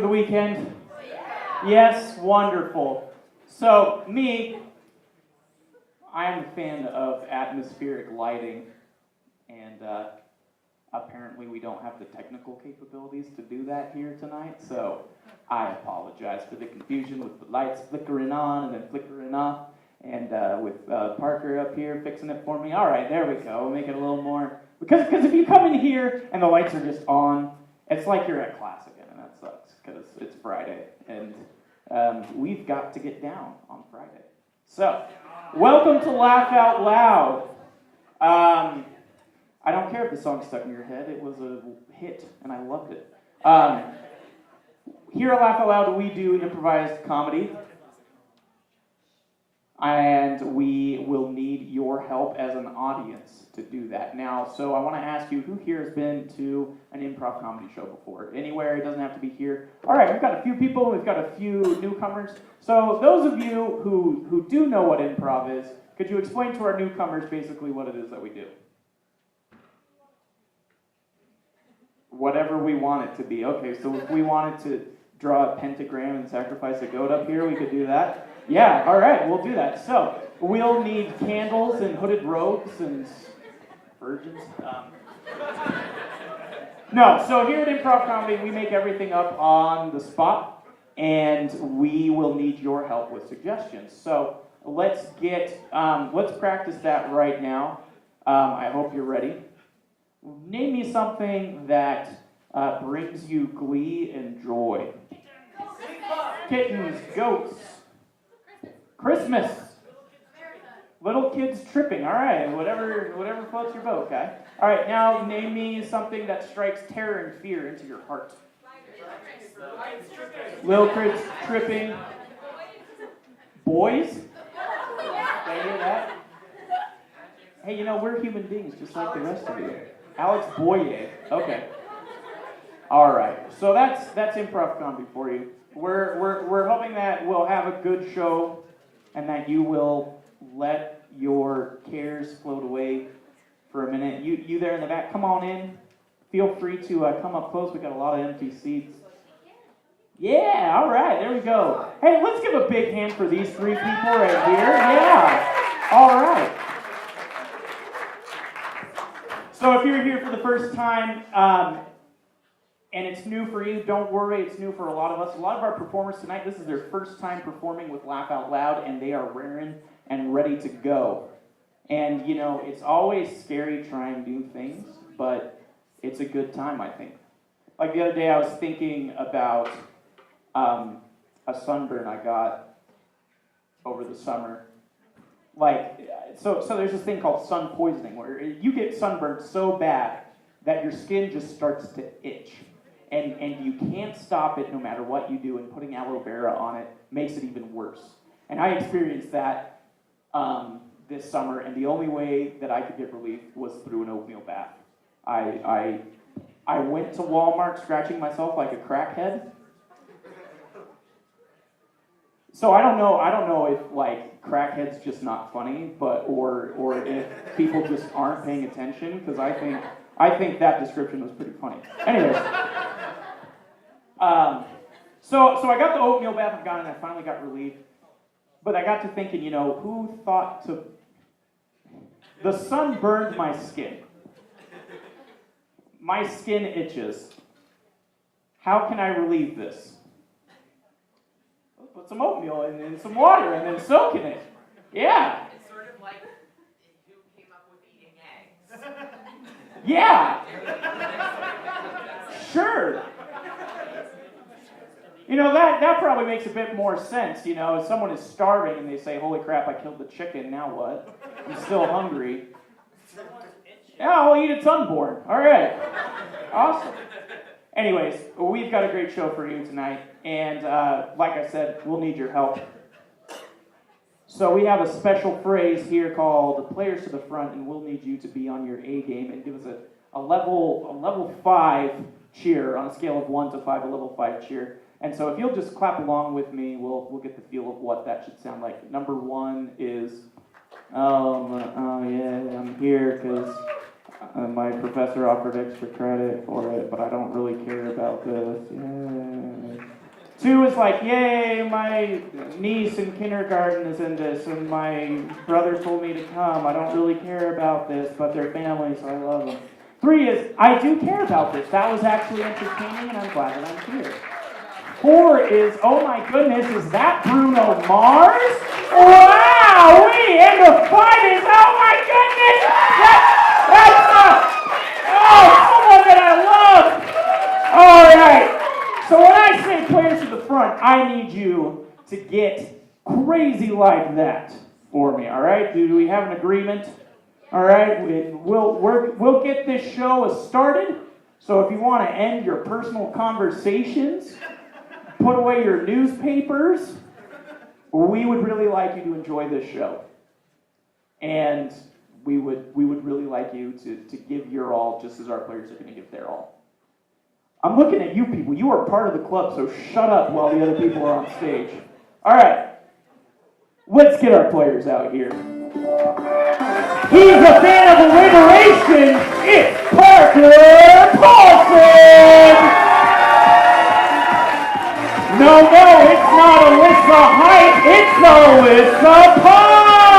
the weekend? Yes, wonderful. So, I am a fan of atmospheric lighting, and apparently we don't have the technical capabilities to do that here tonight, so I apologize for the confusion with the lights flickering on and then flickering off, and with Parker up here fixing it for me. All right, there we go. We'll make it a little more, because if you come in here and the lights are just on, it's like you're at class again, and that sucks, because it's Friday, and we've got to get down on Friday. So, welcome to Laugh Out Loud. I don't care if the song stuck in your head. It was a hit, and I loved it. Here at Laugh Out Loud, we do improvised comedy, and we will need your help as an audience to do that. Now, so I want to ask you, who here has been to an improv comedy show before? Anywhere, it doesn't have to be here. All right, we've got a few people, we've got a few newcomers. So those of you who do know what improv is, could you explain to our newcomers basically what it is that we do? Whatever we want it to be. Okay, so if we wanted to draw a pentagram and sacrifice a goat up here, we could do that. Yeah, all right, we'll do that. So we'll need candles and hooded robes and virgins. No, so here at Improv Comedy, we make everything up on the spot, and we will need your help with suggestions. So let's practice that right now. I hope you're ready. Name me something that brings you glee and joy. Kittens, goats, Christmas, little kids tripping. All right, whatever floats your boat, okay? All right, now name me something that strikes terror and fear into your heart. Little kids tripping. Boys? Did I hear that? Hey, we're human beings just like the rest of you. Alex Boyer. Okay. All right. So that's improv comedy for you. We're hoping that we'll have a good show and that you will let your cares float away for a minute. You there in the back, come on in. Feel free to come up close. We've got a lot of empty seats. Yeah, all right, there we go. Hey, let's give a big hand for these three people right here. Yeah, all right. So if you're here for the first time, and it's new for you, don't worry, it's new for a lot of us. A lot of our performers tonight, this is their first time performing with Laugh Out Loud, and they are raring and ready to go. And, it's always scary trying new things, but it's a good time, I think. Like the other day, I was thinking about a sunburn I got over the summer. So there's this thing called sun poisoning, where you get sunburned so bad that your skin just starts to itch. And you can't stop it no matter what you do, and putting aloe vera on it makes it even worse. And I experienced that this summer, and the only way that I could get relief was through an oatmeal bath. I went to Walmart scratching myself like a crackhead. So I don't know if crackhead's just not funny, or if people just aren't paying attention, because I think that description was pretty funny. Anyways, so I got the oatmeal bath and I finally got relief. But I got to thinking, who thought to... The sun burned my skin. My skin itches. How can I relieve this? Let's put some oatmeal in some water and then soak in it. Yeah. It's sort of like who came up with eating eggs. Yeah. Sure. That probably makes a bit more sense, if someone is starving and they say, holy crap, I killed the chicken, now what? I'm still hungry. Yeah, I'll eat its unborn. All right. Awesome. Anyways, we've got a great show for you tonight, and like I said, we'll need your help. So we have a special phrase here called the players to the front, and we'll need you to be on your A game and give us a level 5 cheer on a scale of 1 to 5, a level 5 cheer. And so if you'll just clap along with me, we'll get the feel of what that should sound like. Number 1 is, oh yeah, I'm here because my professor offered extra credit for it, but I don't really care about this. Yeah. 2 is like, yay, my niece in kindergarten is in this, and my brother told me to come. I don't really care about this, but they're family, so I love them. 3 is, I do care about this. That was actually entertaining, and I'm glad that I'm here. 4 is, oh my goodness, is that Bruno Mars? Wow! And the 5 is, oh my goodness! That's someone that I love! All right. So when I say players to the front, I need you to get crazy like that for me, all right? Do we have an agreement? All right, we'll get this show started. So if you want to end your personal conversations, put away your newspapers, we would really like you to enjoy this show. And we would really like you to give your all just as our players are going to give their all. I'm looking at you people. You are part of the club, so shut up while the other people are on stage. All right. Let's get our players out here. He's a fan of alliteration. It's Parker Paulson! No, it's not Alyssa Hype. It's Alyssa Pike!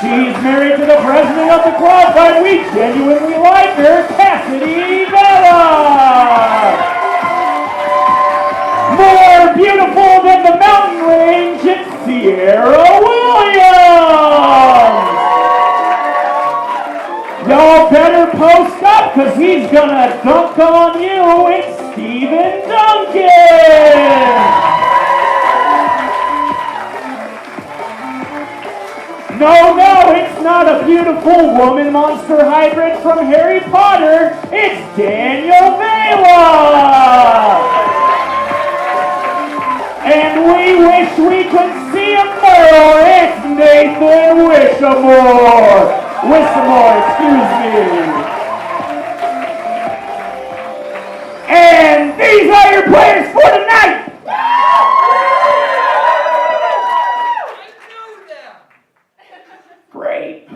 She's married to the president of the club, but we genuinely like her, Cassidy Bella! More beautiful than the mountain range, it's Sierra Williams! Y'all better post up, because he's gonna dunk on you. It's Steven Duncan! No, it's not a beautiful woman monster hybrid from Harry Potter. It's Daniel Vela! And we wish we could see him more. It's Nathan Wishamore. Excuse me. And these are your players for tonight. Great.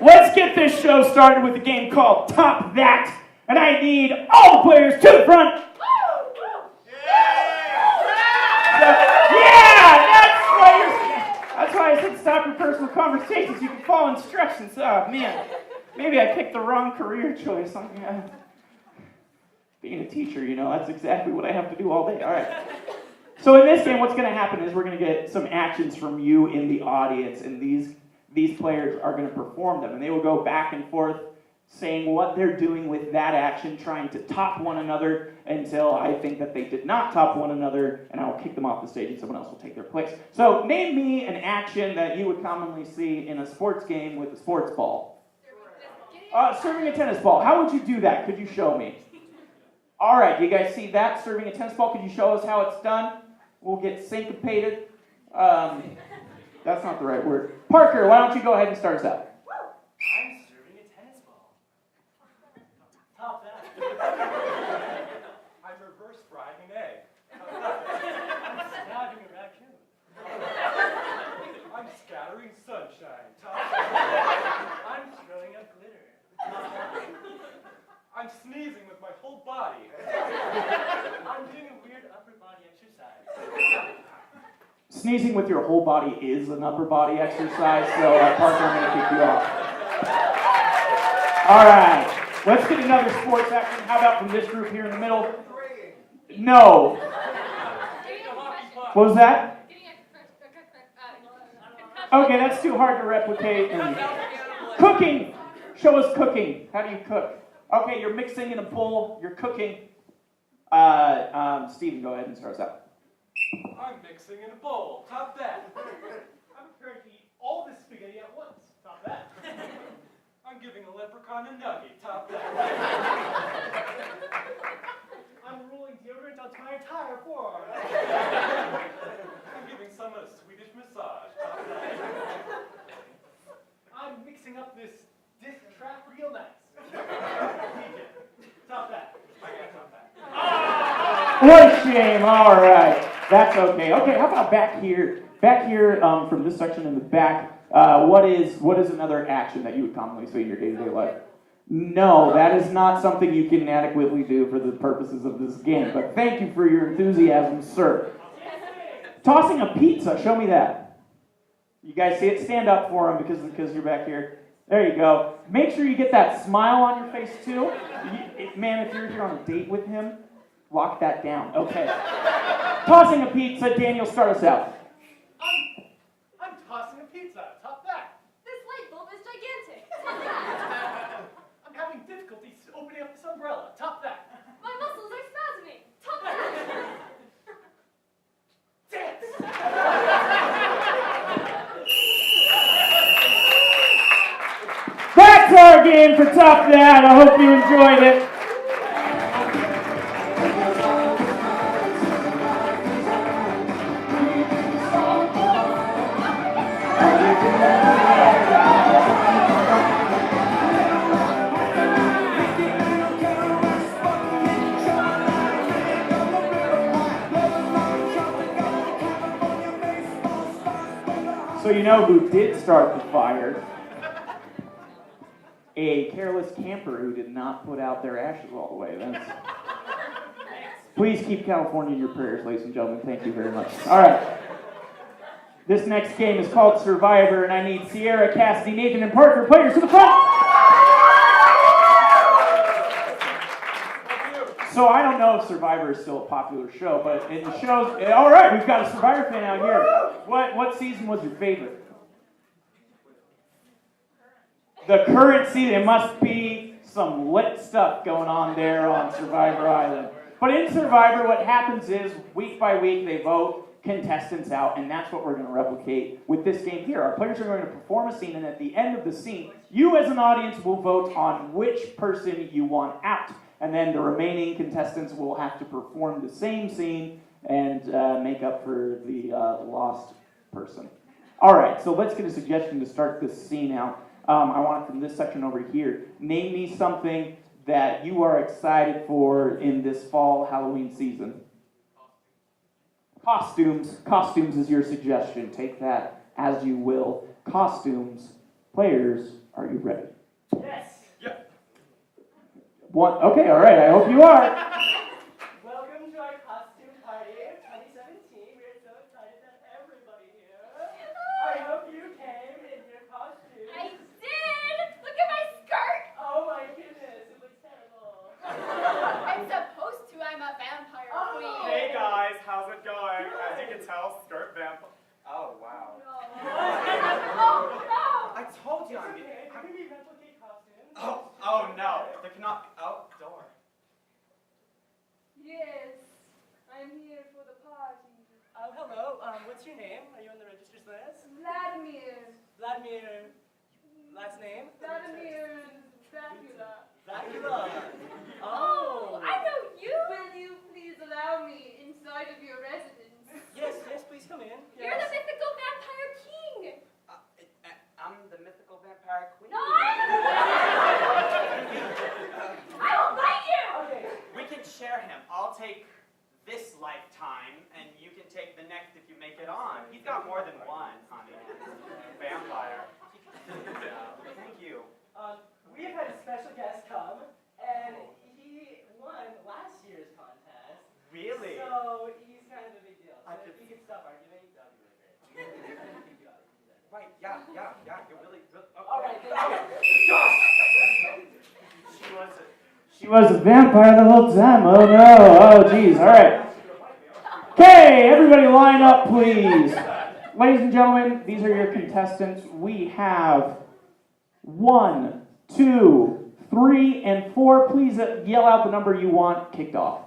Let's get this show started with a game called Top That. And I need all the players to the front. That's why I said stop your personal conversations. You can follow instructions. Oh, man. Maybe I picked the wrong career choice. Being a teacher, that's exactly what I have to do all day. All right. So in this game, what's going to happen is we're going to get some actions from you in the audience, and these players are going to perform them, and they will go back and forth saying what they're doing with that action, trying to top one another until I think that they did not top one another, and I will kick them off the stage and someone else will take their place. So name me an action that you would commonly see in a sports game with a sports ball. Serving a tennis ball. How would you do that? Could you show me? All right, you guys see that? Serving a tennis ball. Could you show us how it's done? We'll get syncopated. That's not the right word. Parker, why don't you go ahead and start us out? I'm serving a tennis ball. Top that. I'm reverse frying an egg. I'm stabbing a raccoon. I'm scattering sunshine. Top that. I'm throwing up glitter. Top that. I'm sneezing with my whole body. I'm doing a weird upper body exercise. Sneezing with your whole body is an upper body exercise, so Parker, I'm going to kick you off. All right, let's get another sports action. How about from this group here in the middle? No. What was that? Okay, that's too hard to replicate. Cooking. Show us cooking. How do you cook? Okay, you're mixing in a bowl. You're cooking. Steven, go ahead and start us out. I'm mixing in a bowl. Top that. I'm preparing to eat all this spaghetti at once. Top that. I'm giving a leprechaun a nugget. Top that. I'm rolling deodorant onto my entire forearm. I'm giving someone a Swedish massage. Top that. I'm mixing up this disc trap real nice. Top that. I got top that. What a shame. All right. That's okay. Okay, how about back here? Back here from this section in the back, what is another action that you would commonly see in your day-to-day life? No, that is not something you can adequately do for the purposes of this game, but thank you for your enthusiasm, sir. Tossing a pizza, show me that. You guys see it? Stand up for him because you're back here. There you go. Make sure you get that smile on your face too. Man, if you're here on a date with him, lock that down. Okay. Tossing a pizza, Daniel, start us out. I'm tossing a pizza. Top that. This light bulb is gigantic. I'm having difficulties opening up this umbrella. Top that. My muscles are spasming. Top that. Dance. That's our game for Top That. I hope you enjoyed it. So you know who did start the fire? A careless camper who did not put out their ashes all the way. Please keep California in your prayers, ladies and gentlemen. Thank you very much. All right. This next game is called Survivor, and I need Sierra, Cassidy, Nathan, and Parker players to the front. So I don't know if Survivor is still a popular show, but in the shows, all right, we've got a Survivor fan out here. What season was your favorite? The current season. It must be some lit stuff going on there on Survivor Island. But in Survivor, what happens is week by week they vote contestants out, and that's what we're going to replicate with this game here. Our players are going to perform a scene, and at the end of the scene, you as an audience will vote on which person you want out. And then the remaining contestants will have to perform the same scene and make up for the lost person. All right, so let's get a suggestion to start this scene out. I want it from this section over here. Name me something that you are excited for in this fall Halloween season. Costumes. Costumes is your suggestion. Take that as you will. Costumes. Players, are you ready? Yes. Yep. One. Okay, all right. I hope you are. Welcome to our costume party 2017. We're so excited that everybody here. I hope you came in your costume. I did! Look at my skirt! Oh my goodness, it looks terrible. I'm supposed to. I'm a vampire queen. Hey guys, how's it going? As you can tell, skirt vamp. Oh wow. No. Oh, no! I told you I'm. Okay, can we replicate costumes? Oh no, there cannot. Oh, door. Yes, I'm here for the party. Hello. What's your name? Are you on the registered list? Vladimir. Vladimir. Last name? Vladimir Dracula. Dracula. Oh, I know you! Will you please allow me inside of your residence? Yes, please come in. You're the mythical vampire king! I'm the mythical vampire queen. No, I will bite you! Okay, we can share him. I'll take this lifetime, and you can take the next if you make it on. He's got more than one, honey. Vampire. Thank you. We've had a special guest come, and he won last year's contest. Really? So he's kind of a big deal. So I if you could stop arguing, that would be really great. Right, yeah, you're really All right, She was a vampire the whole time. Oh no. Oh geez. All right. Okay, everybody line up, please. Ladies and gentlemen, these are your contestants. We have 1, 2, 3, and 4. Please yell out the number you want kicked off.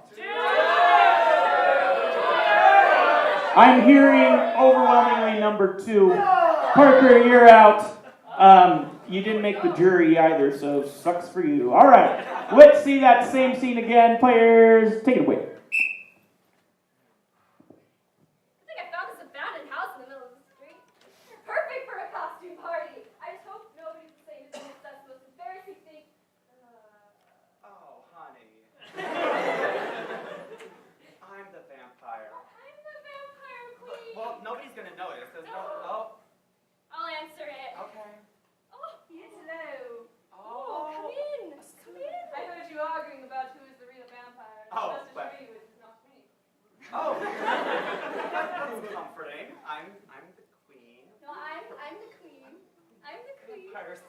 I'm hearing overwhelmingly number 2. Parker, you're out. You didn't make the jury either, so sucks for you. All right, let's see that same scene again. Players, take it away. I think I found this abandoned house in the middle of the street. Perfect for a costume party. I just hope nobody's saying this. That's the most embarrassing thing. Oh, honey. I'm the vampire. I'm the vampire queen. Well, nobody's gonna notice. There's no. I'll answer it. Okay. Oh, hello. Oh, come in. comforting. I'm the queen. No, I'm the queen. I'm the queen. Vampires.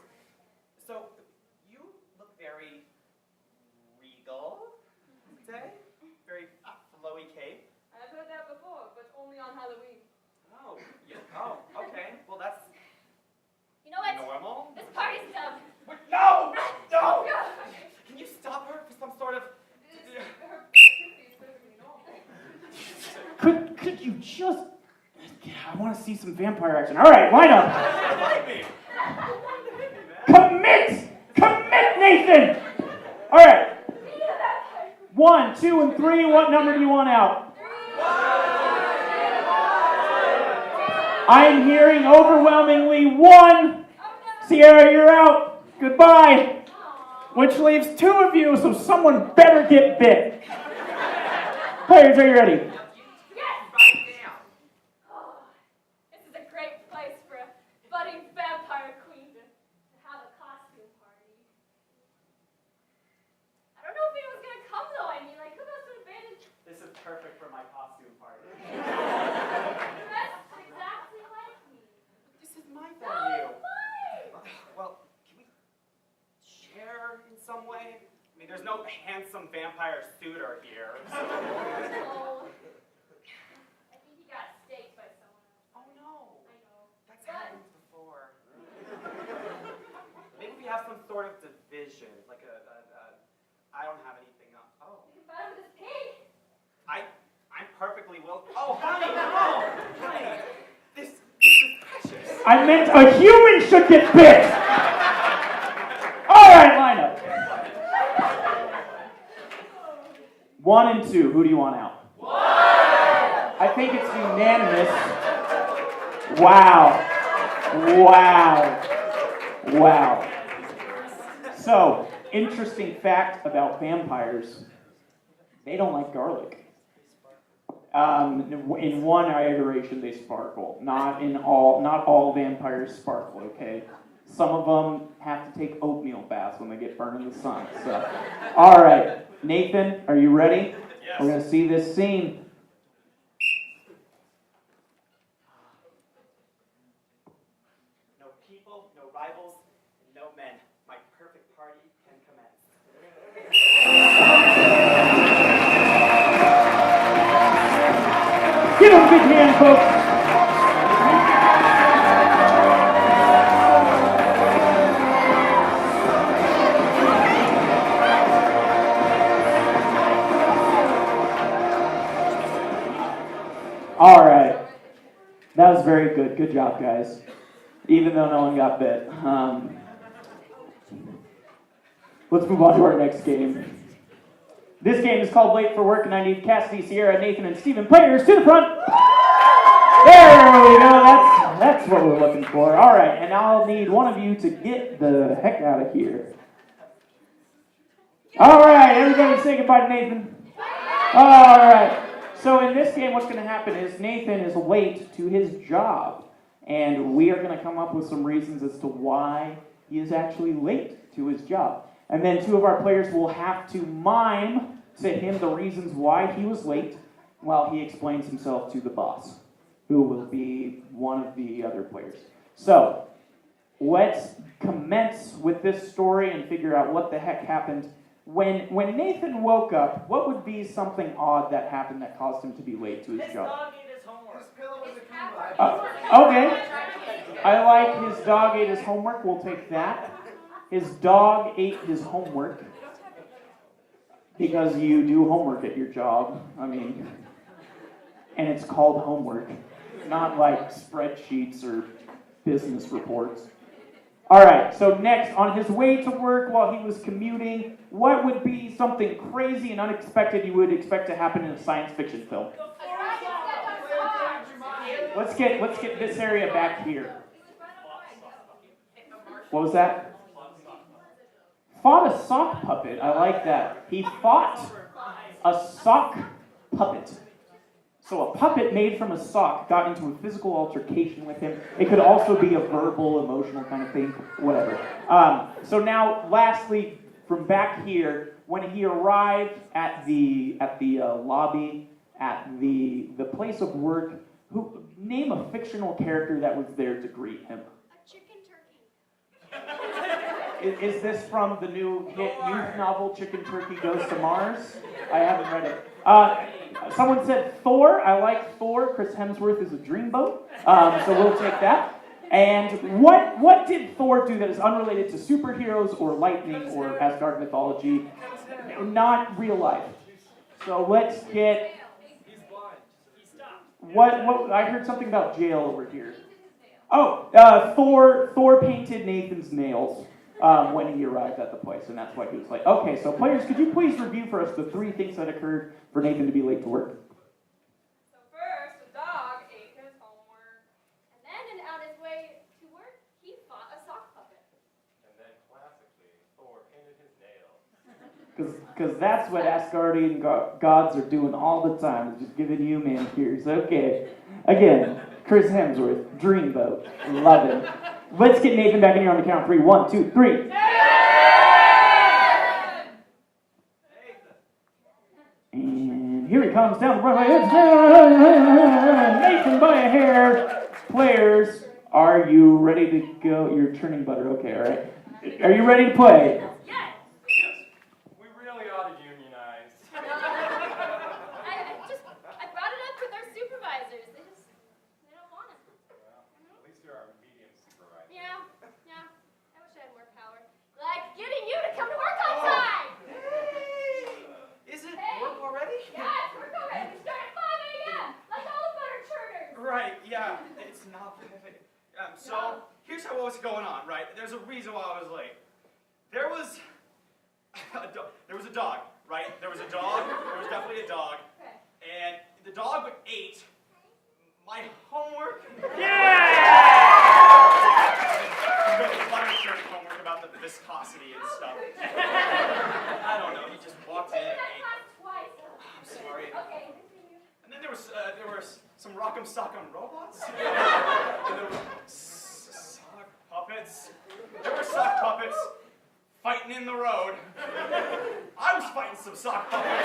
So, you look very regal today. Very flowy cape. I've heard that before, but only on Halloween. Oh, yeah. Oh, okay. Well, that's You know what? normal. This party's dumb. No! No! Can you stop her for some sort of... Could you just... I want to see some vampire action. All right, line up. Commit! Commit, Nathan! All right. 1, 2, and 3. What number do you want out? I'm hearing overwhelmingly 1. Sierra, you're out. Goodbye. Which leaves 2 of you, so someone better get bit. Players, are you ready? Right down. Oh, this is a great place for a budding vampire queen to have a costume party. I don't know if anyone's gonna come though. I mean, like, who goes to an abandoned This is perfect for my costume party. dress exactly like me? This is my No, venue. it's mine. Well, can we share in some way? I mean, there's no handsome vampire suitor here. So. Oh, I think he got staked by someone else. Oh no, I know. that's happened before. Maybe we have some sort of division, like I don't have anything up. Oh, You can fight him with his pig. I'm perfectly will. Oh, honey, no, honey, this is precious. I meant a human should get bit. All right, line up. 1 and 2. Who do you want out? 1. I think it's unanimous. Wow. Wow. So, interesting fact about vampires: they don't like garlic. In one iteration, they sparkle. Not all vampires sparkle. Okay. Some of them have to take oatmeal baths when they get burned in the sun. So, all right, Nathan, are you ready? Yes. We're gonna see this scene. No people, no rivals, no men. My perfect party can commence. Give him a big hand, folks. All right. That was very good. Good job, guys. Even though no one got bit. Let's move on to our next game. This game is called Late for Work, and I need Cassidy, Sierra, Nathan, and Steven players to the front. There we go. That's what we're looking for. All right, and I'll need one of you to get the heck out of here. All right, everybody say goodbye to Nathan. All right. So in this game, what's going to happen is Nathan is late to his job, and we are going to come up with some reasons as to why he is actually late to his job. And then 2 of our players will have to mime to him the reasons why he was late while he explains himself to the boss, who will be one of the other players. So let's commence with this story and figure out what the heck happened. When Nathan woke up, what would be something odd that happened that caused him to be late to his His job? dog ate his homework. His pillow was a Okay. I like his dog ate his homework. We'll take that. His dog ate his homework. Because you do homework at your job. I mean, and it's called homework. Not like spreadsheets or business reports. All right, so next, on his way to work while he was commuting, what would be something crazy and unexpected you would expect to happen in a science fiction film? Let's get this area back here. What was that? Fought a sock puppet. I like that. He fought a sock puppet. So a puppet made from a sock got into a physical altercation with him. It could also be a verbal, emotional kind of thing, whatever. So now, lastly, from back here, when he arrived at the lobby, at the place of work, Name a fictional character that was there to greet him. A chicken turkey. Is this from the new hit youth novel Chicken Turkey Goes to Mars? I haven't read it. Someone said Thor. I like Thor. Chris Hemsworth is a dreamboat, so we'll take that. And what did Thor do that is unrelated to superheroes or lightning or Asgard mythology? Not real life. So let's get... He's blind. He stopped. What I heard something about jail over here. Oh, Thor painted Nathan's nails when he arrived at the place, and that's why he was late. Okay, so players, could you please review for us the 3 things that occurred for Nathan to be late to work? So first, the dog ate his homework. And then, on his way to work, he fought a sock puppet. And then, classically, Thor painted his nails. Because that's what Asgardian gods are doing all the time, is just giving you manicures. Okay. Again, Chris Hemsworth, dreamboat. Love it. Let's get Nathan back in here on the count. 3, 1, 2, 3. And here he comes down the runway. It's Nathan by a hair. Players, are you ready to go? You're turning butter. Okay, all right. Are you ready to play? Yes! We really ought to unionize. I brought it up with our supervisors. They don't want it. Well, at least you're our medium supervisor. Yeah. I wish I had more power. Like getting you to come to work on time! Is it Hey. work already? Yeah, it's work already. We start at 5 a.m. Like all the butter churners. Right, yeah, it's not perfect. So, here's what was going on, right? There's a reason why I was late. There was a dog, right? There was a dog, there was definitely a dog, Okay. and the dog ate my homework. Yeah! The butter shirt homework about the viscosity and stuff. I don't know, he just walked in and ate. Twice. I'm sorry. Okay, continue. And then there was some rock'em sock'em robots. And there were sock puppets. There were sock puppets fighting in the road. I was fighting some sock puppets.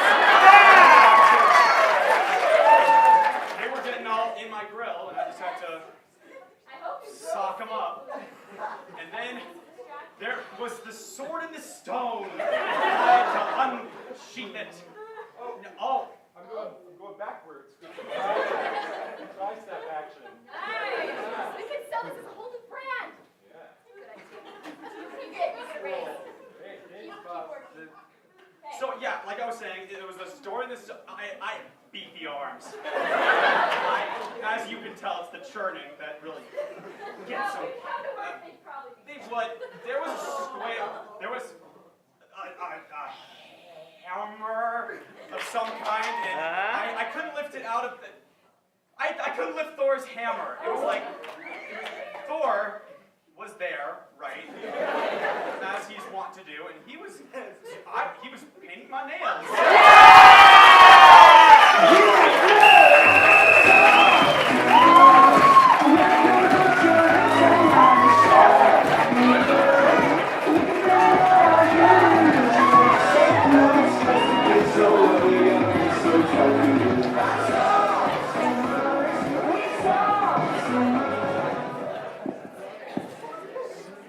They were getting all in my grill, and I just had to I hope you sock them up. And then there was the sword and the stone. I had to unsheath it. Oh. I'm going backwards. Tricep action. Nice. We could sell this as a whole new brand. Yeah. Good idea. You get a raise. Hey, thanks, Keep boss. working. Okay. So yeah, like I was saying, there was the story. I beat the arms. As you can tell, it's the churning that really gets them. How to work, they probably be. There was a square. There was a hammer of some kind, and I couldn't lift it out of the. I couldn't lift Thor's hammer. It was like Thor was there, right, as he's wont to do, and he was painting my nails.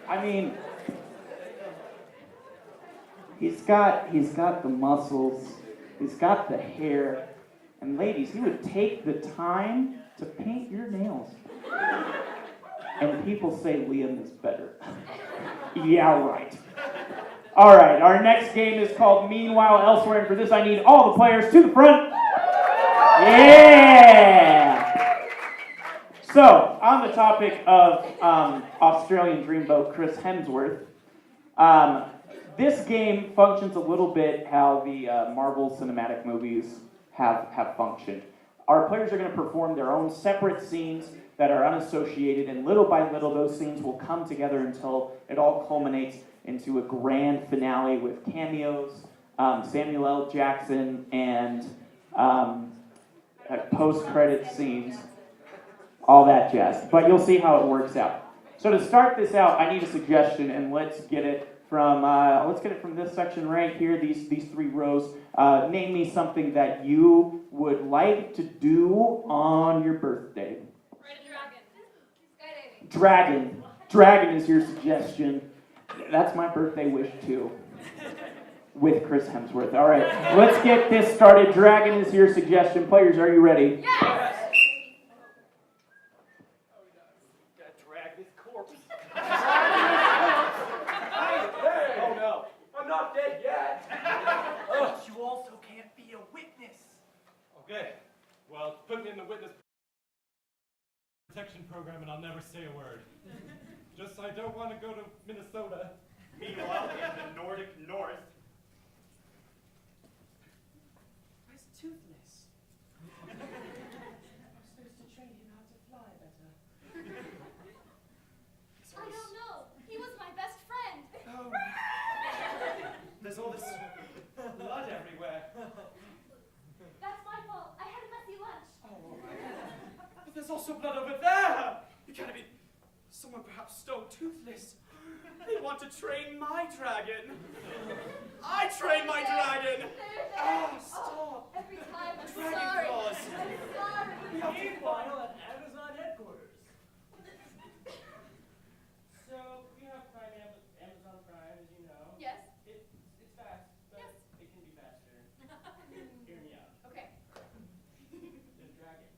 I mean, he's got the muscles, he's got the hair, and ladies, he would take the time to paint your nails. And people say Liam is better. Yeah, right. All right, our next game is called Meanwhile Elsewhere, and for this I need all the players to the front. Yeah! So, on the topic of Australian dreamboat Chris Hemsworth, this game functions a little bit how the Marvel cinematic movies have functioned. Our players are going to perform their own separate scenes that are unassociated, and little by little those scenes will come together until it all culminates into a grand finale with cameos, Samuel L. Jackson, and post-credit scenes, all that jazz. But you'll see how it works out. So to start this out, I need a suggestion, and let's get it from, let's get it from this section right here, these three rows. Name me something that you would like to do on your birthday. Ride a dragon. Skydiving. Dragon. Dragon is your suggestion. That's my birthday wish too. With Chris Hemsworth. All right, let's get this started. Dragon is your suggestion. Players, are you ready? Yes! Gotta drag this corpse. Oh no, I'm not dead yet. But you also can't be a witness. Okay, well, put me in the witness protection program and I'll never say a word. Just I don't want to go to Minnesota. Meanwhile, in the Nordic North. Where's Toothless? I'm supposed to train him how to fly better. I don't know. He was my best friend. Oh. There's all this blood everywhere. That's my fault. I had a messy lunch. Oh. But there's also blood over there. You can't be. Someone perhaps stole Toothless. They want to train my dragon. I train my dragon. Ah, stop. Every time. I'm Dragon sorry. claws. I'm sorry. Meanwhile, at Amazon headquarters. So, we have Amazon Prime, as you know. Yes. It's fast, but Yes. it can be faster. Hear me out. Okay. The dragons.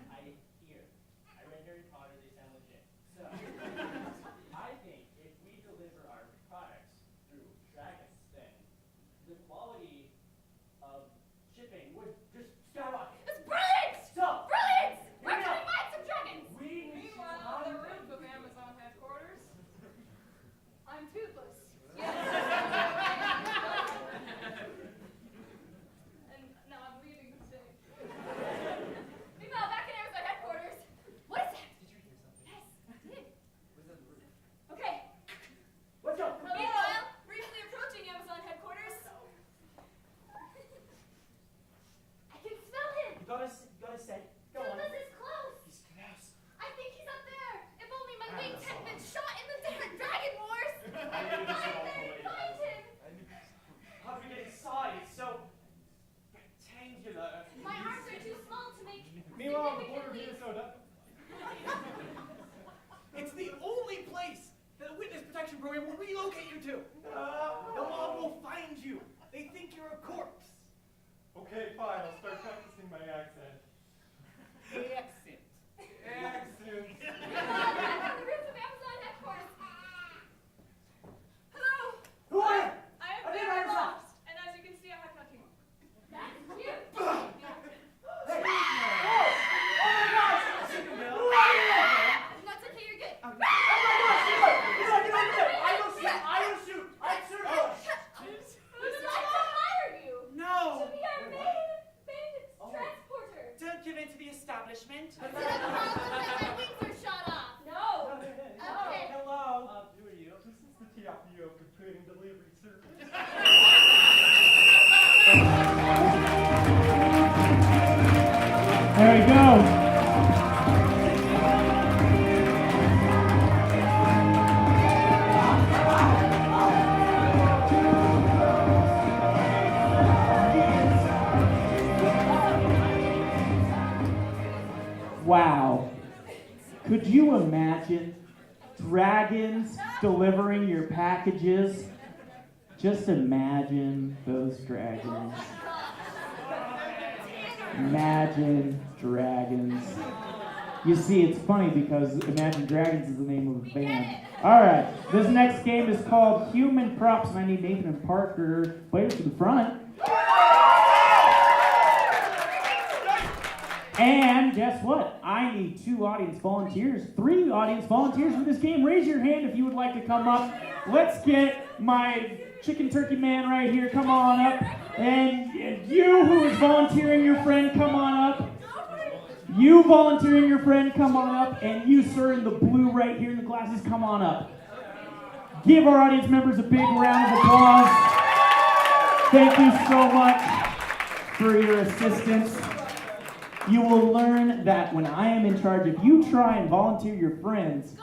I read Harry Potter, they sound legit. So, I think if we deliver our products through dragons, then the quality of shipping would just skyrocket. It's brilliant! So, Brilliant! Where can I find some dragons? we need to Meanwhile, the find roof of Amazon headquarters. I'm toothless. Yes. And now I'm leaving the state. Meanwhile, back in Amazon headquarters. What is that? Did you hear something? Yes, I did. Was that the roof? Okay. What's up? Meanwhile, briefly approaching Amazon headquarters. I can smell him. You gotta say. Go on. Toothless is close. He's close. I think he's up there. If only my wings hadn't been shot in the Dragon Wars. Find him! Find him! How do we get inside? It's so rectangular. My arms are too small to make Meanwhile, the border of significant leaps. Minnesota. It's the only place that a witness protection program will relocate you to. The mob will find you. They think you're a corpse. Okay, fine, I'll start practicing my accent. Accent. Accent. Meanwhile, back on the roof of Amazon headquarters. Hello! Who are you? I am I did very my job. lost, and as you can see, I have nothing on. That's you. Hey. Oh my gosh! Who are you? That's okay, you're good. Oh my gosh! Get on there! I will shoot! I'm shooting! Would you like to hire you? No! To be our main transporter. Don't give in to the establishment. Is it a problem that my wings are shot off? No. Okay. Hello. Who are you? This is the tapioca pudding delivery service. There you go. Wow. Could you imagine dragons delivering your packages? Just imagine those dragons. Imagine Dragons. You see, it's funny because Imagine Dragons is the name of the band. Alright, this next game is called Human Props, and I need Nathan and Parker players to the front. And guess what? I need 2 audience volunteers, 3 audience volunteers for this game. Raise your hand if you would like to come up. Let's get my chicken turkey man right here. Come on up. And you who is volunteering your friend, come on up. You volunteering your friend, come on up. And you, sir, in the blue right here in the glasses, come on up. Give our audience members a big round of applause. Thank you so much for your assistance. You will learn that when I am in charge, if you try and volunteer your friends,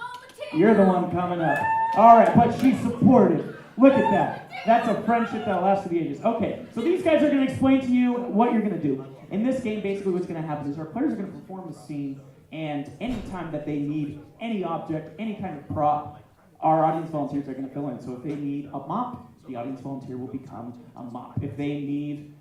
you're the one coming up. All right, but she's supportive. Look at that. That's a friendship that'll last to the ages. Okay, so these guys are going to explain to you what you're going to do. In this game, basically what's going to happen is our players are going to perform a scene, and anytime that they need any object, any kind of prop, our audience volunteers are going to fill in. So if they need a mop, the audience volunteer will become a mop. If they need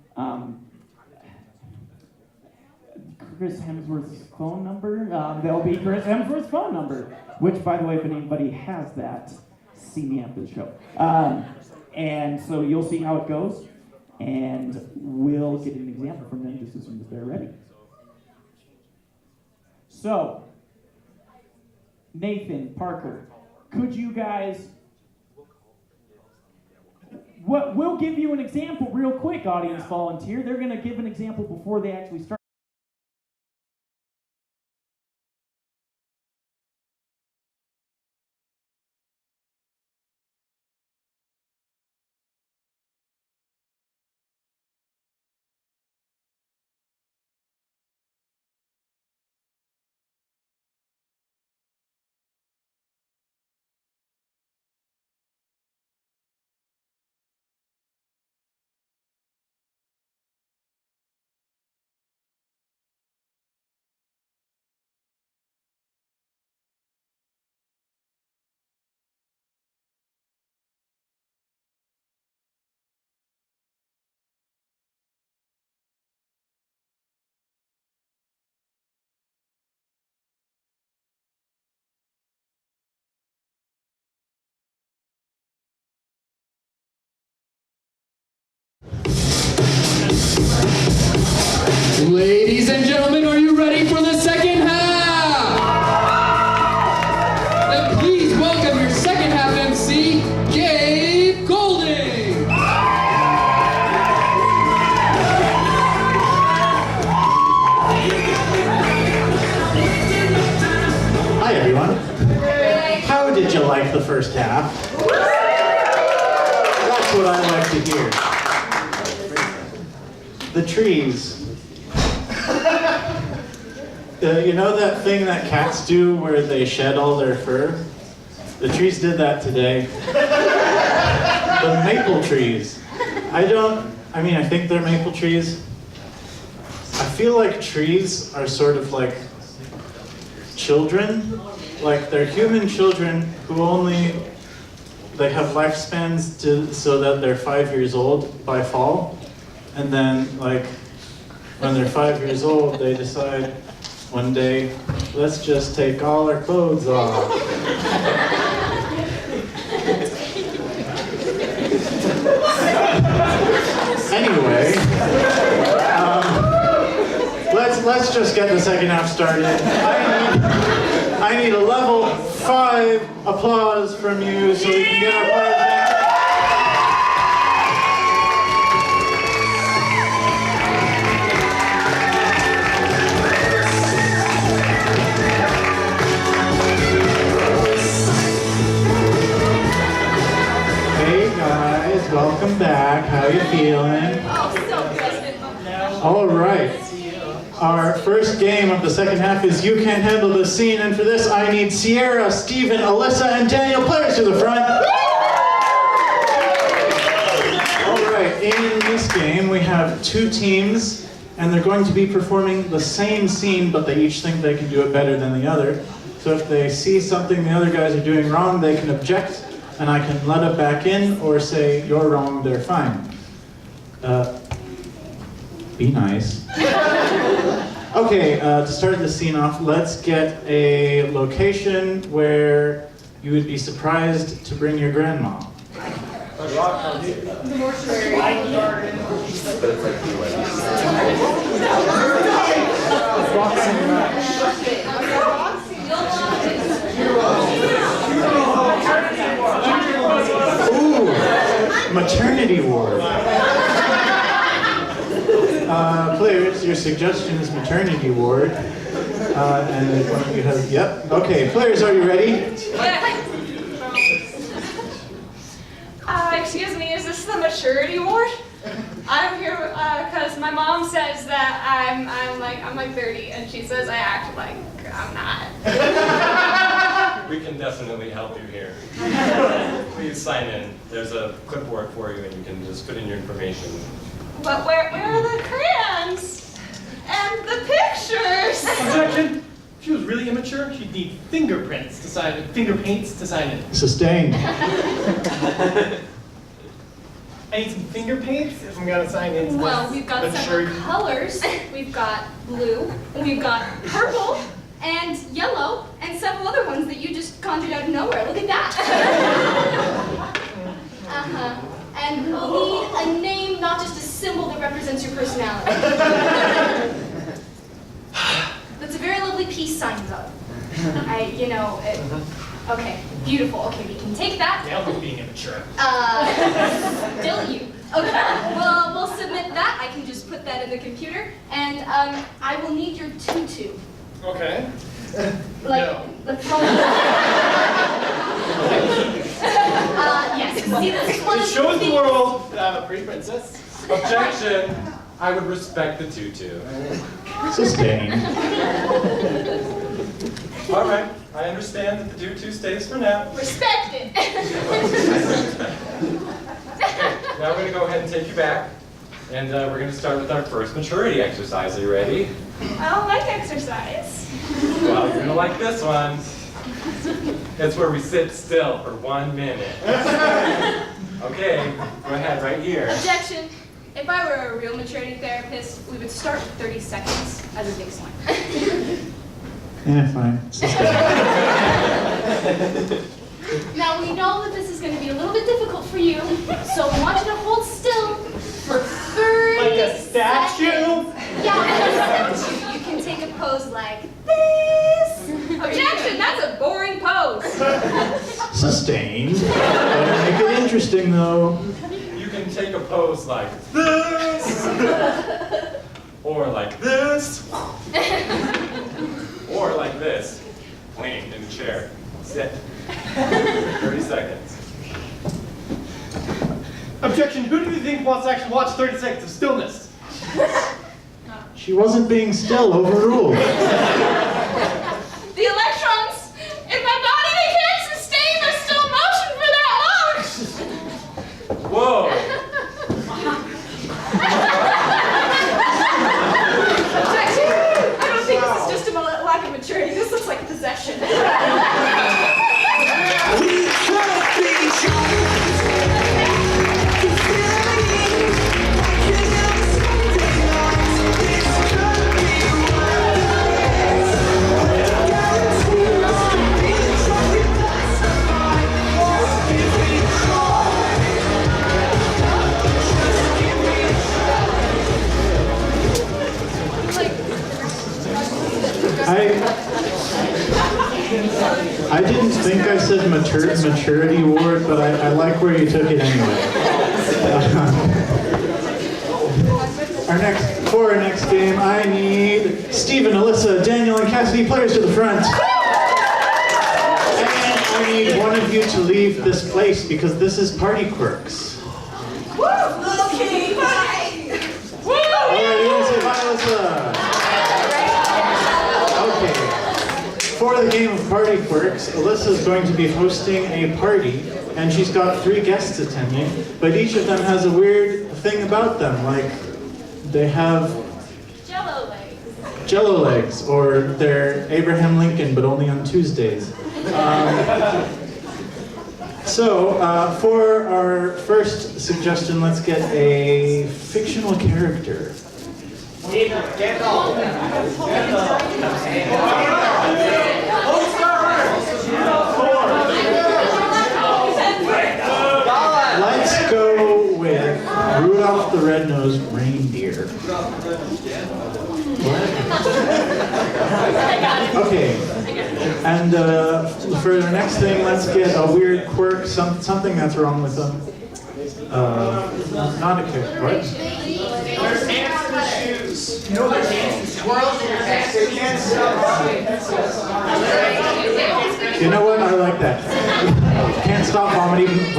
Chris Hemsworth's phone number, there'll be Chris Hemsworth's phone number, which, by the way, if anybody has that, see me after the show. And so you'll see how it goes, and we'll get an example from them just as soon as they're ready. So, Nathan, Parker, could you guys... We'll give you an example real quick, audience volunteer. They're going to give an example before they actually start. Ladies and gentlemen, are you ready for the second half? Then please welcome your second half MC, Gabe Golding. Hi everyone. How did you like the first half? That's what I like to hear. The trees. You know that thing that cats do where they shed all their fur? The trees did that today. The maple trees. I think they're maple trees. I feel like trees are sort of like children. Like they're human children who they have lifespans so that they're 5 years old by fall. And then like when they're 5 years old, they decide one day, let's just take all our clothes off. Anyway, let's just get the second half started. I need a level 5 applause from you so we can get our players in. Welcome back. How you feeling? Oh, so good. All right. Our first game of the second half is You Can't Handle the Scene, and for this I need Sierra, Steven, Alyssa, and Daniel players to the front. All right. In this game we have 2 teams, and they're going to be performing the same scene, but they each think they can do it better than the other. So if they see something the other guys are doing wrong, they can object. And I can let it back in or say, you're wrong, they're fine. Be nice. Okay, to start the scene off, let's get a location where you would be surprised to bring your grandma. The mortuary. Ooh, maternity ward. Players, your suggestion is maternity ward. And if one of you has, yep. Okay, players, are you ready? Excuse me, is this the maturity ward? I'm here because my mom says that I'm like 30, and she says I act like I'm not. We can definitely help you here. Please sign in. There's a clipboard for you, and you can just put in your information. But where are the crayons? And the pictures? Objection! If she was really immature, she'd need fingerprints to sign it. Finger paints to sign it. Sustained. I need some finger paints if I'm gonna sign in. Well, we've got several colors. We've got blue, we've got purple, and yellow, and several other ones that you just conjured out of nowhere. Look at that. And we'll need a name, not just a symbol that represents your personality. That's a very lovely peace sign, though. Okay, beautiful. Okay, we can take that. Now we're being immature. Still you. Okay, well, we'll submit that. I can just put that in the computer. And I will need your tutu. Okay. Like, No. the front. Yes, see, this is one It of shows the things- world that I'm a pretty princess. Objection! I would respect the tutu. Sustained. All right, I understand that the tutu stays for now. Respect it. Now we're going to go ahead and take you back, and we're going to start with our first maturity exercise. Are you ready? I don't like exercise. Well, you're going to like this one. It's where we sit still for 1 minute. Okay, go ahead, right here. Objection. If I were a real maturity therapist, we would start with 30 seconds as a baseline. Yeah, fine. Sustained. Now, we know that this is going to be a little bit difficult for you, so I want you to hold still for 30 Like a statue? seconds. Yeah, like a statue. You can take a pose like this. Objection, that's a boring pose. Sustained. Better make it interesting, though. You can take a pose like this, or like this, or like this, laying in a chair. Sit. 30 seconds. Objection, who do you think wants to actually watch 30 seconds of stillness? She wasn't being still, overruled. The electrons in my body, they can't sustain their still motion for that long. Whoa! Objection. I don't think this is just a lack of maturity. This looks like possession. I didn't think I said maturity ward, but I like where you took it anyway. For our next game, I need Stephen, Alyssa, Daniel, and Cassidy players to the front. And I need one of you to leave this place because this is Party Quirks. Okay, bye. All right, you want to say bye, Alyssa? Okay. For the game of Party Quirks, Alyssa is going to be hosting a party, and she's got 3 guests attending, but each of them has a weird thing about them, like they have Jello legs. Jello legs, or they're Abraham Lincoln, but only on Tuesdays. So, for our first suggestion, let's get a fictional character. Let's go with Rudolph the Red-Nosed Reindeer. What? Okay. And for the next thing, let's get a weird quirk, something that's wrong with them. Not a kick. What? There's ants in the shoes. You know there's ants and squirrels in your pants. They can't stop. You know what? I like that. Can't stop vomiting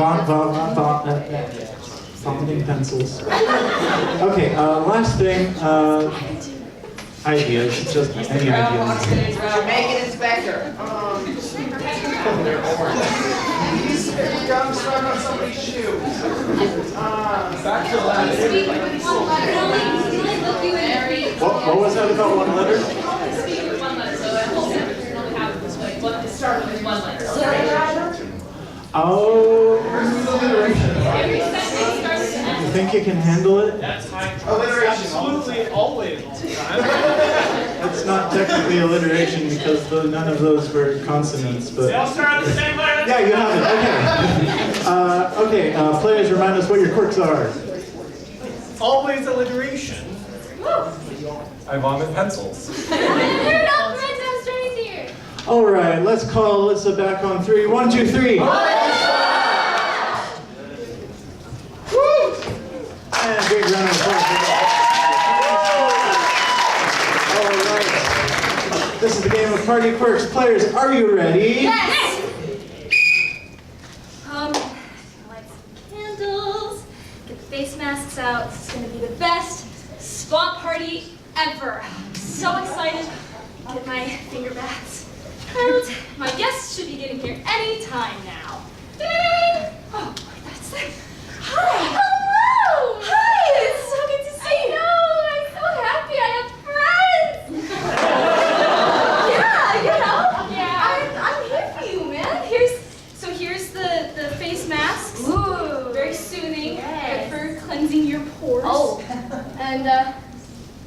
pencils. Okay, last thing. ideas, just any ideas. Make an inspector. Gum stuck on somebody's shoe. Back to the lab. Speak with one letter. Can only look you in every. What was that about one letter? Speak with one letter, so that whole sentence can only have this way. What started with one letter. Oh, Every sentence starts with an you S. think you can handle it? That's high. Alliteration. Absolutely always all the time. That's not technically alliteration because none of those were consonants, but... They all start with the same letter. Yeah, you have it, okay. Players, remind us what your quirks are. Always alliteration. Woo! I vomit pencils. Rudolph, Red Straight here. All right, let's call Alyssa back on 3. 1, 2, 3. Woo! And a big round of applause. All right. This is the game of Party Quirks. Players, are you ready? Yes! Light some candles, get the face masks out. This is going to be the best swamp party ever. I'm so excited to get my finger baths. And my guests should be getting here any time now. Ding! Oh, that's it. Hi! Hello! Hi! It's so good to see you. I know! I'm so happy I have friends! Yeah, you know? Yeah. I'm here for you, man. Here's the face masks. Ooh. Very soothing. Yes. Good for cleansing your pores. Oh. And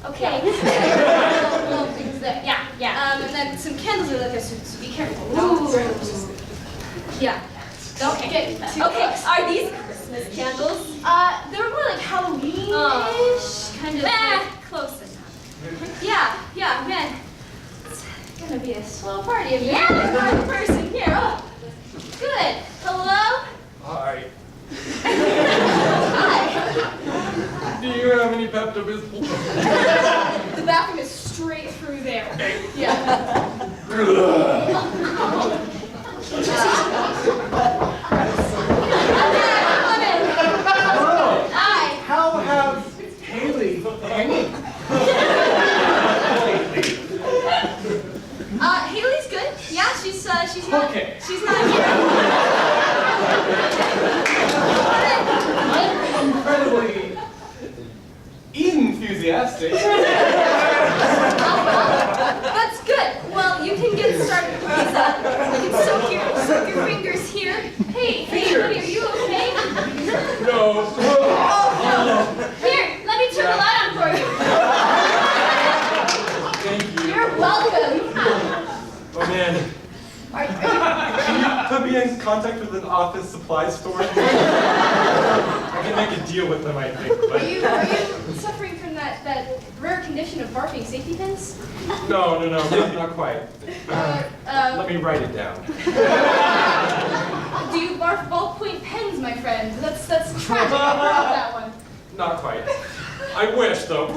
okay. Little things there. Yeah. And then some candles are like this, so be careful. Yeah. Don't get too close. Are these Christmas candles? They were more like Halloween-ish. Kind of like close enough. Yeah, man. It's gonna be a slow party if you're one person here. Oh, good. Hello? Hi. Hi. Do you have any Pepto-Bismol? The bathroom is straight through there. Yeah. Hello. Hi. How have Haley hanging? Haley's good. Yeah, she's not. Okay. She's not here. Incredibly enthusiastic. That's good. Well, you can get started with these. You can soak your fingers here. Hey, buddy, are you okay? No. Oh, no. Here, let me turn the light on for you. Thank you. You're welcome. Oh man. Can you put me in contact with an office supply store? I can make a deal with them, I think. But... Are you suffering from that rare condition of barfing safety pins? No, not quite. Let me write it down. Do you barf ballpoint pens, my friend? That's tragic. I heard that one. Not quite. I wish, though.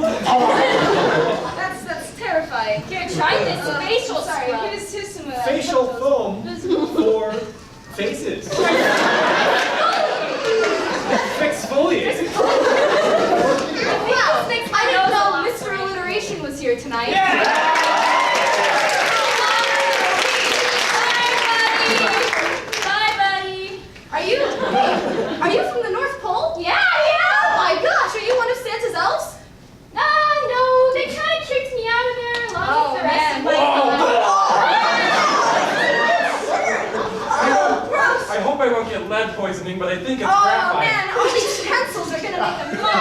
That's terrifying. Here, try this facial Sorry, scrub. here's some Facial foam for faces. Exfoliate. Wow, I didn't know Mr. Alliteration was here tonight. Bye, buddy. Are you from the North Pole? Yeah. Oh my gosh, are you one of Santa's elves? No, they kind of kicked me out of there along with the rest of I hope I won't get lead poisoning, but I think it's Oh graphite. man, all these pencils are gonna make them fly.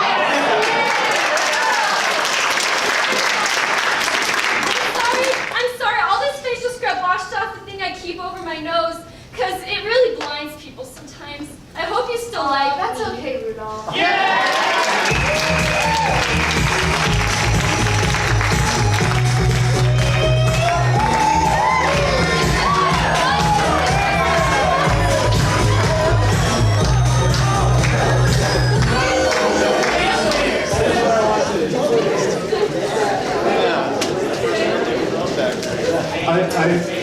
I'm sorry, all this facial scrub washed off the thing I keep over my nose, because it really blinds people sometimes. I hope you still like That's me. okay, Rudolph.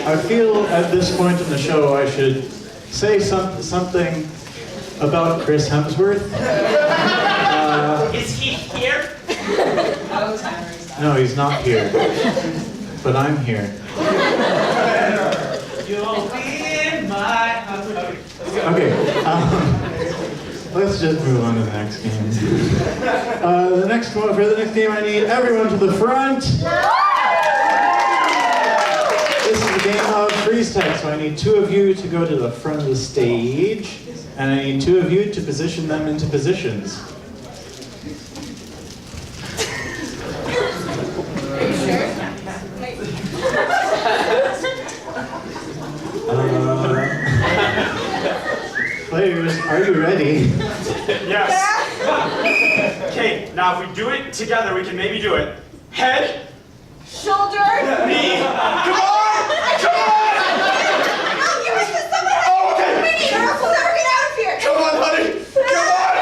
I feel at this point in the show I should say something about Chris Hemsworth. Is he here? Those Henry's No, he's not here. But I'm here. You'll be in my house. Okay, let's just move on to the next game. For the next game, I need everyone to the front. This is a game of freeze tag, so I need 2 of you to go to the front of the stage, and I need 2 of you to position them into positions. Players, are you ready? Yes. Okay, now if we do it together, we can maybe do it. Head, Shoulder. knee. Come on! Come on! Oh, okay. We'll never get out of here. Come on, honey. Come on!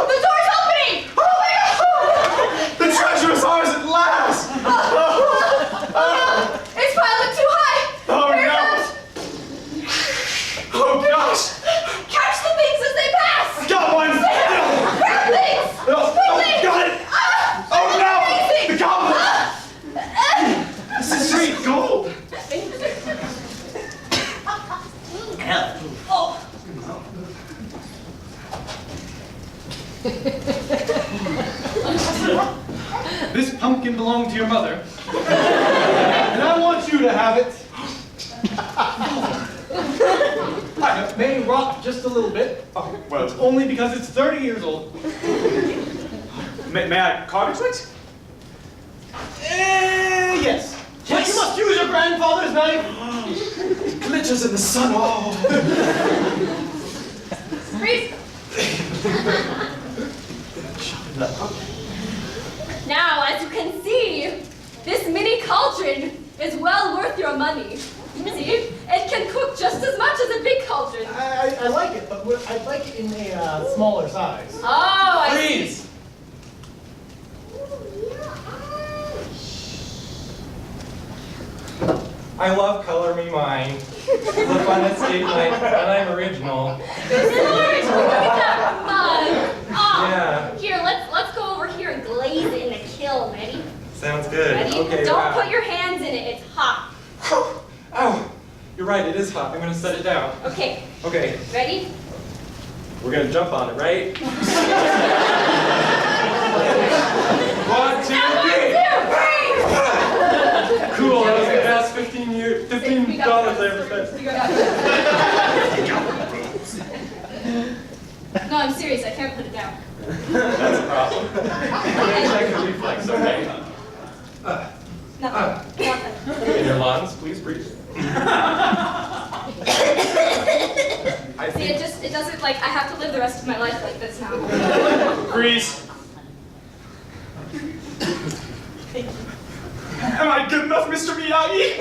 The door's opening. Oh my God. The treasure is ours at last! It's piled too high. Oh no! Oh gosh! Catch the things as they pass. Got one! Grab things. Oh, got it! Oh no! The goblin! This is sweet gold! Oh. This pumpkin belonged to your mother. And I want you to have it. It may rot just a little bit. Well, It's only because it's 30 years old. may I carve it, Twix? Yes. But you must use your grandfather's knife. It glitters in the sun. Oh! Freeze. Now, as you can see, this mini cauldron is well worth your money. See, it can cook just as much as a big cauldron. I like it, but I'd like it in a smaller size. Oh, I see. Freeze! I love Color Me Mine. Look on that stage night, and I'm original. Look at that mug. Oh, Yeah. Here, let's go over here and glaze it in a kiln. Ready? Sounds good. Ready? Okay, Don't wow. put your hands in it. It's hot. Oh, you're right, it is hot. I'm gonna set it down. Okay. Okay, Ready? we're gonna jump on it, right? 1, 2, 3! Cool, that was the best $15 I ever spent. No, I'm serious. I can't put it down. That's a problem. Check the reflex, okay? Nothing. In your lungs, please breathe. I See, think it doesn't, like, I have to live the rest of my life like this now. Freeze! Am I good enough, Mr. Miyagi?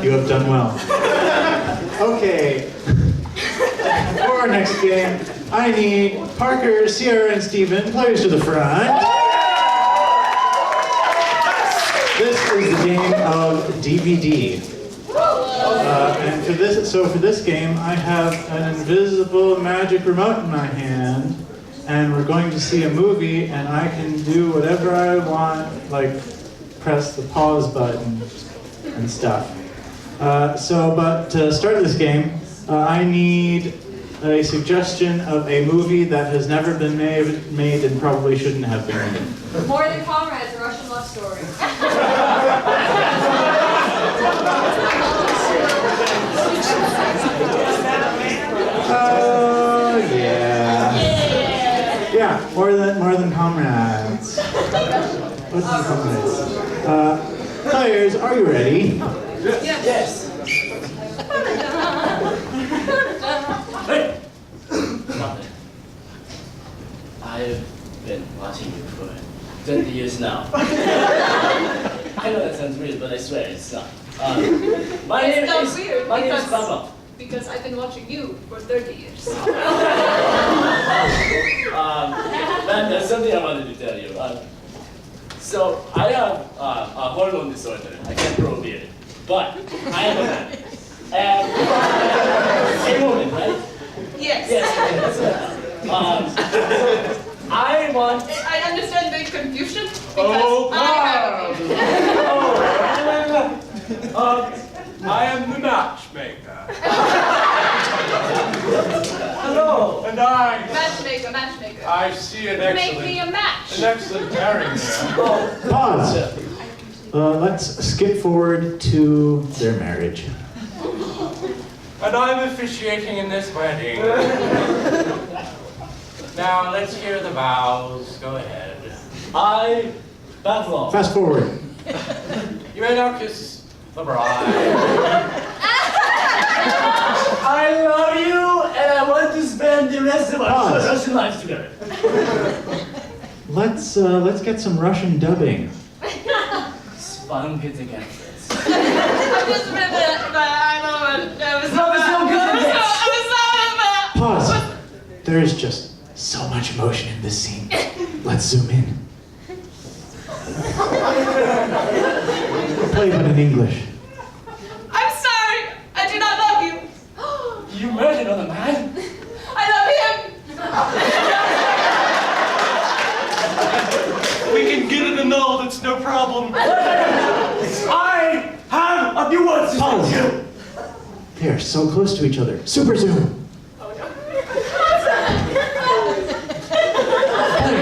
You have done well. Okay. For our next game, I need Parker, Sierra, and Steven, players to the front. This is the game of DVD. And for this game, I have an invisible magic remote in my hand, and we're going to see a movie, and I can do whatever I want, like press the pause button and stuff. But to start this game, I need a suggestion of a movie that has never been made and probably shouldn't have been made. More Than Comrades, a Russian love story. Oh yeah. Yeah, more than comrades. More than comrades. Players, are you ready? yes. I've been watching you for 20 years now. I know that sounds weird, but I swear it's not. My name It's not is weird, my name is because- Papa. Because I've been watching you for 30 years. There's something I wanted to tell you. So I have a hormone disorder. I can't grow a beard, but I am a man. And a woman, right? Yes. Yes, that's what I want. I understand the confusion because Oh, I have a beard. I am the matchmaker. Hello. And I Matchmaker. I see an Make me excellent, a match. an excellent pairing there. Pause. Let's skip forward to their marriage. And I'm officiating in this wedding. Now let's hear the vows. Go ahead. I Babylon. Fast forward. You may now kiss the bride. I love you, and I want to spend the rest of our Pause. Russian lives together. Let's get some Russian dubbing. Spangete Gansas. I just read that, but I don't know what That was so good. Pause. There is just so much emotion in this scene. Let's zoom in. Play but in English. I'm sorry. I do not love you. You murdered another man? I love him. We can get it annulled, it's no problem. I have a few words to Pause. say to you. They are so close to each other. Super zoom.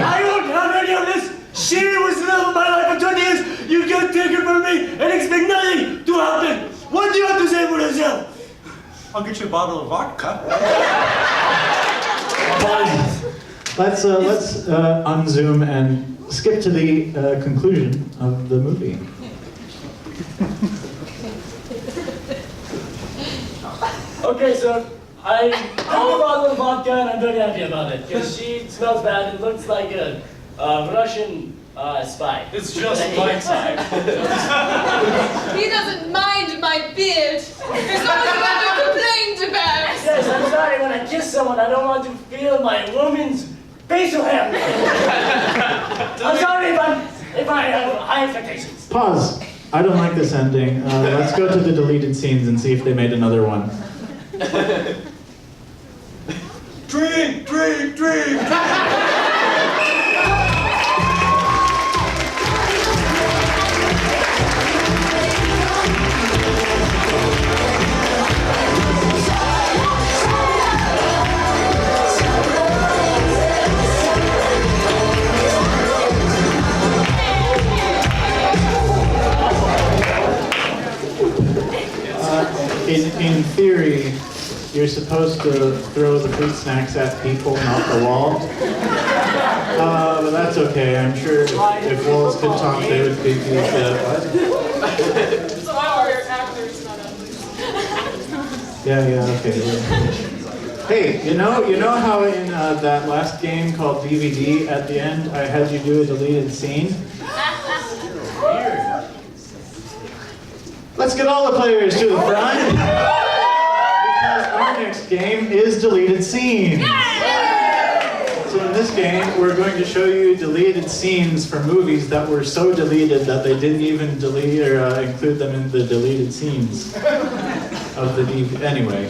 I don't have any of this. She was the love of my life for 20 years. You can't take it from me and expect nothing to happen. What do you have to say for yourself? I'll get you a bottle of vodka. Let's unzoom and skip to the conclusion of the movie. Okay, so I have a bottle of vodka and I'm very happy about it because she smells bad and looks like a Russian spy. It's just blindside. He doesn't mind my beard. It's all you ever complained about. Yes, I'm sorry. When I kiss someone, I don't want to feel my woman's facial hair. I'm sorry if I have high expectations. Pause. I don't like this ending. Let's go to the deleted scenes and see if they made another one. Drink, drink, drink. In theory, you're supposed to throw the fruit snacks at people, not the wall. But that's okay. I'm sure if walls could talk, they would be what? So we're actors, not athletes. Yeah, okay. Hey, you know how in that last game called DVD, at the end, I had you do a deleted scene? Let's get all the players to the front. Because our next game is deleted scenes. So in this game, we're going to show you deleted scenes from movies that were so deleted that they didn't even delete or include them in the deleted scenes of the DVD. Anyway,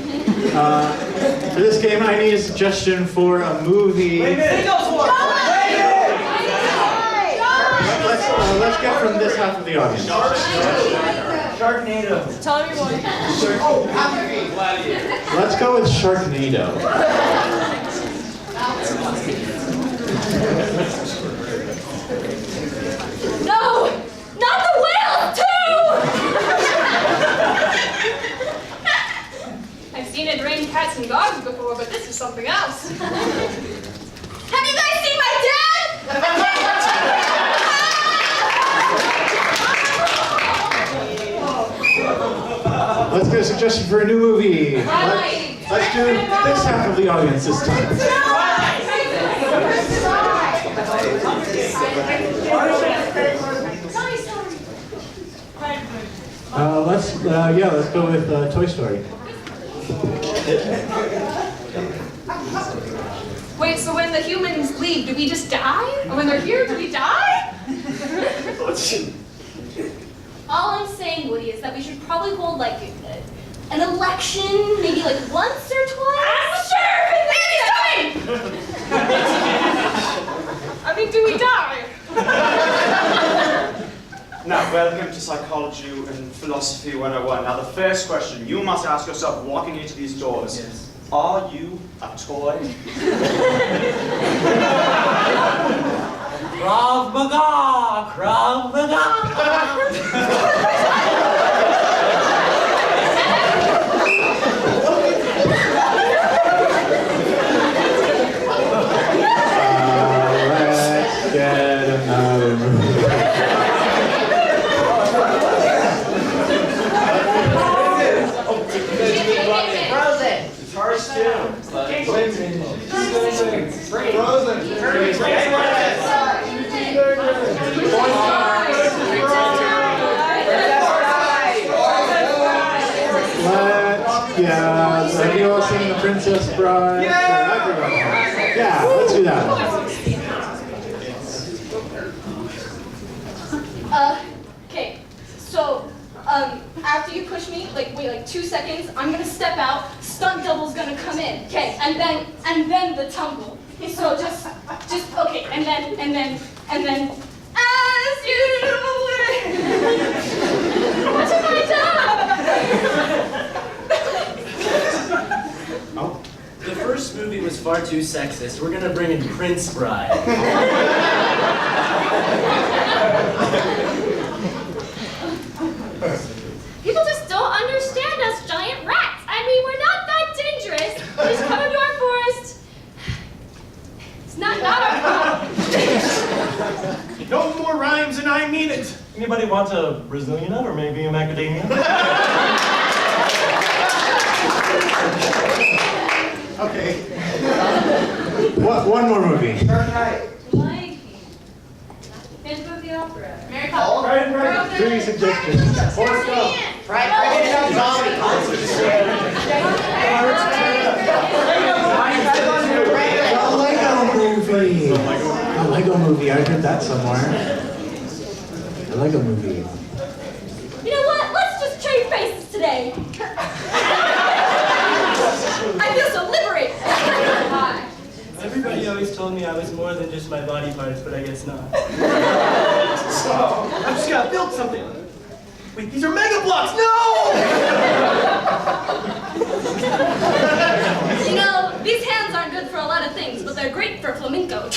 for this game, I need a suggestion for a movie. Let's get from this half of the audience. Sharknado. Tommy Boy. Let's go with Sharknado. No! Not the whale, too! I've seen it rain cats and dogs before, but this is something else. Have you guys seen my dad? Let's get a suggestion for a new movie. Let's do this half of the audience this time. Let's go with Toy Story. Wait, so when the humans leave, do we just die? Or when they're here, do we die? All I'm saying, Woody, is that we should probably hold like an election, maybe like once or twice. I'm sure! Andy's coming! I mean, do we die? Now, welcome to Psychology and Philosophy 101. Now, the first question you must ask yourself walking into these doors. Yes. Are you a toy? Krav Maga! Krav Maga! Let's get another movie. Frozen. First two. Have you all seen The Princess Bride? Yeah, let's do that one. Okay, so, after you push me, like, wait, like 2 seconds, I'm gonna step out, stunt double's gonna come in, okay, and then the tumble. So just, okay, and then, as usual. What have I done? The first movie was far too sexist. We're gonna bring in Prince Bride. People just don't understand us giant rats. I mean, we're not that dangerous. Just come into our forest. It's not our problem. No more rhymes and I mean it. Anybody want a Brazilian nut or maybe a macadamia? Okay. One more movie. Phantom of the Opera. Three suggestions. Right, bring it on zombie. The Lego movie. I heard that somewhere. The Lego movie. You know what? Let's just trade faces today. I feel so liberated. Hi. Everybody always told me I was more than just my body parts, but I guess not. So, I'm just gonna build something. Wait, these are mega blocks! No! You know, these hands aren't good for a lot of things, but they're great for flamenco.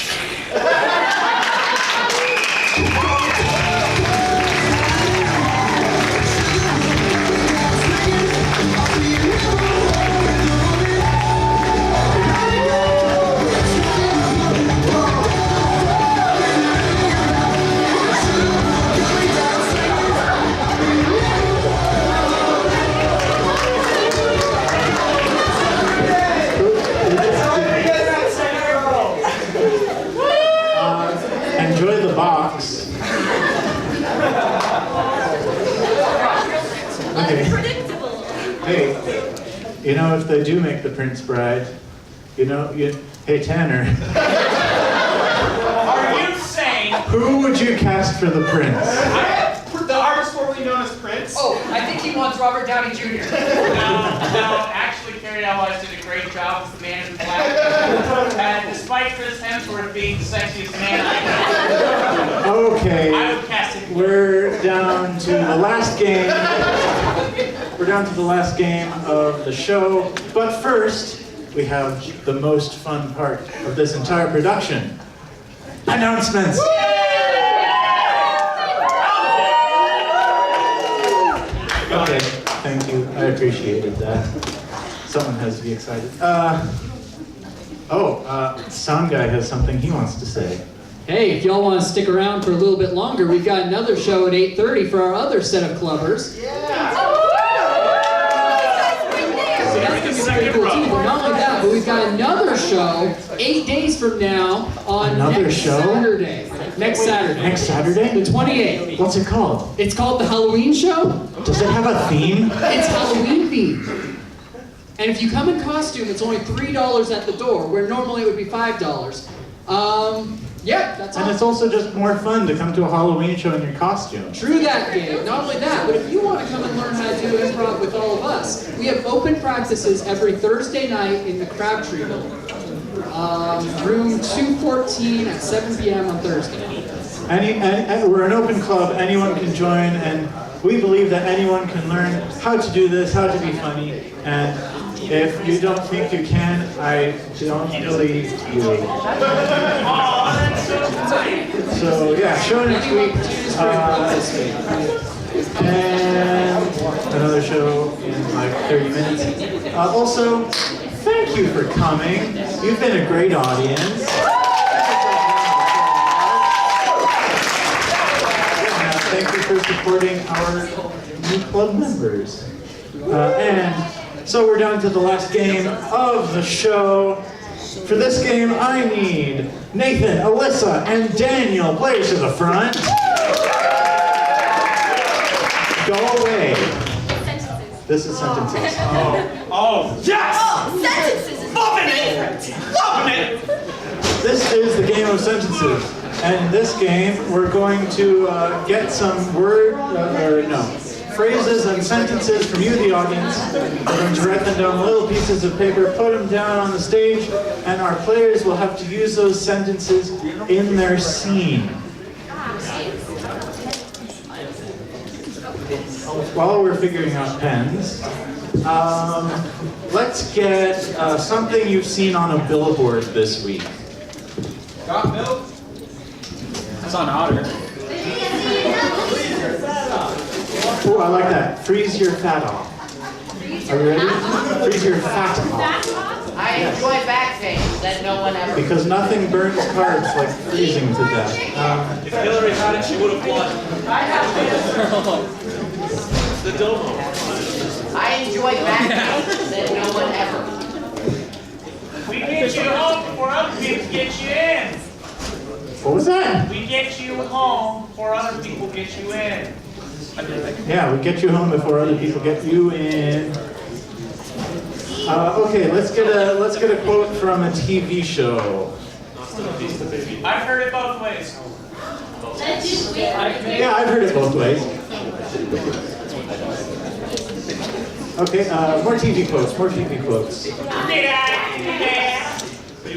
Enjoy the box. Okay. Unpredictable. Hey, you know, if they do make The Prince Bride, hey Tanner, Are you saying who would you cast for the prince? The artist formerly known as Prince? Oh, I think he wants Robert Downey Jr. No, actually, Carrie Elwes did a great job as the Man in Black. And despite Chris Hemsworth being the sexiest man I know, Okay, I would cast him. we're down to the last game. We're down to the last game of the show. But first, we have the most fun part of this entire production. Announcements! Okay, thank you. I appreciated that. Someone has to be excited. Sound guy has something he wants to say. Hey, if y'all want to stick around for a little bit longer, we've got another show at 8:30 for our other set of clubbers. Yeah. So that's gonna be pretty cool too. But not only that, But we've got another show 8 days from now on Another next show? Saturday. Next Saturday. Next Saturday? The 28th. What's it called? It's called the Halloween Show. Does it have a theme? It's Halloween themed. And if you come in costume, it's only $3 at the door, where normally it would be $5. Yeah, that's all. And it's also just more fun to come to a Halloween show in your costume. True that, Gabe. Not only that, but if you want to come and learn how to do improv with all of us, we have open practices every Thursday night in the Crabtree Building. Room 214 at 7 p.m. on Thursday. We're an open club, anyone can join, and we believe that anyone can learn how to do this, how to be funny, and if you don't think you can, I don't believe you. So yeah, show next week, and another show in like 30 minutes. Also, thank you for coming. You've been a great audience. Thank you for supporting our new club members. And so we're down to the last game of the show. For this game, I need Nathan, Alyssa, and Daniel, players to the front. Go away. Sentences. This is sentences. Oh, yes! Oh, sentences is Loving it! favorite. Loving it! This is the game of sentences. And in this game, we're going to get some phrases and sentences from you, the audience. We're going to write them down on little pieces of paper, put them down on the stage, and our players will have to use those sentences in their scene. While we're figuring out pens, let's get something you've seen on a billboard this week. Got milk? It's on Otter. Oh, I like that. Freeze your fat off. Are you ready? Freeze your fat off. I enjoy back pain that no one ever. Because nothing burns cards like freezing to death. If Hillary had it, she would have won. The Domo. I enjoy back pain that no one ever. We get you home before other people get you in. What was that? We get you home before other people get you in. Yeah, we get you home before other people get you in. Okay, let's get a quote from a TV show. I've heard it both ways. Yeah, I've heard it both ways. Okay, more TV quotes, more TV quotes. You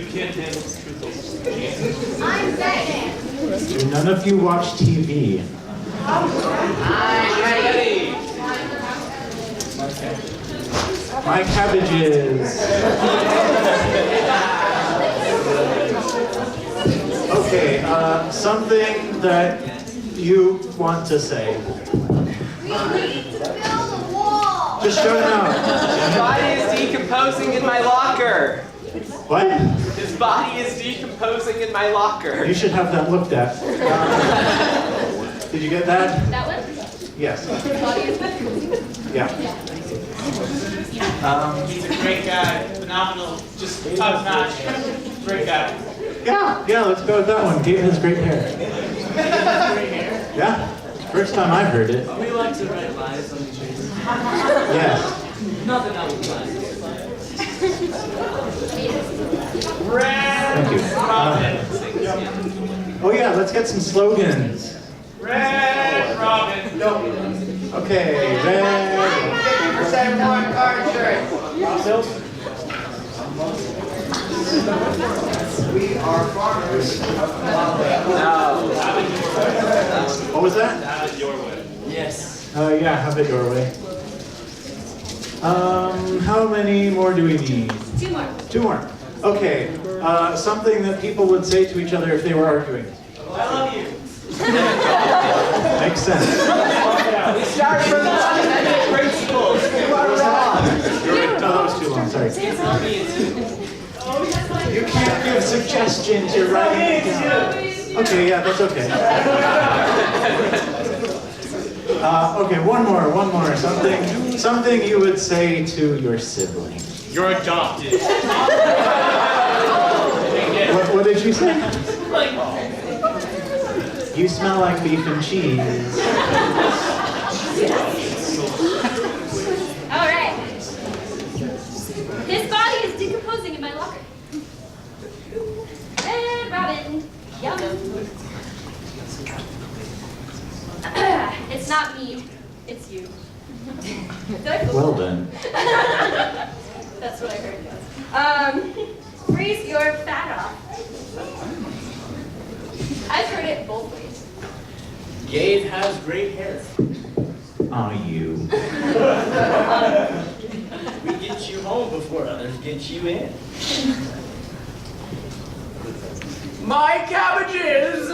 can't handle truth. I'm Batman. Do none of you watch TV? I'm ready. My cabbages. Okay, something that you want to say. We need to build a wall. Just shout it out. His body is decomposing in my locker. What? His body is decomposing in my locker. You should have that looked at. Did you get that? That one? Yes. Body is good. Yeah. He's a great guy, phenomenal, just top notch. Great guy. Yeah, let's go with that one. Gabe has great hair. Great hair. Yeah. First time I've heard it. We like to write lies on each other. Yes. Nothing else but lies. Red Thank you. Robin. Oh yeah, let's get some slogans. Red Robin. Okay, red. 50% more car insurance. We are farmers. What was that? Have it your way. Yes. Yeah, have it your way. How many more do we need? 2 more. 2 more. Okay, something that people would say to each other if they were arguing. I love you. Makes sense. We start from the elementary principles. You are wrong. No, that was too long, sorry. You can't give suggestions, you're writing it down. Okay, yeah, that's okay. Okay, one more. Something you would say to your sibling. You're adopted. What did you say? Like, You smell like beef and cheese. All right. His body is decomposing in my locker. And Robin, yum. It's not me, it's you. Did I Well then. That's what I heard. Freeze your fat off. I've heard it both ways. Gabe has great hair. Oh, you. We get you home before others get you in. My cabbages!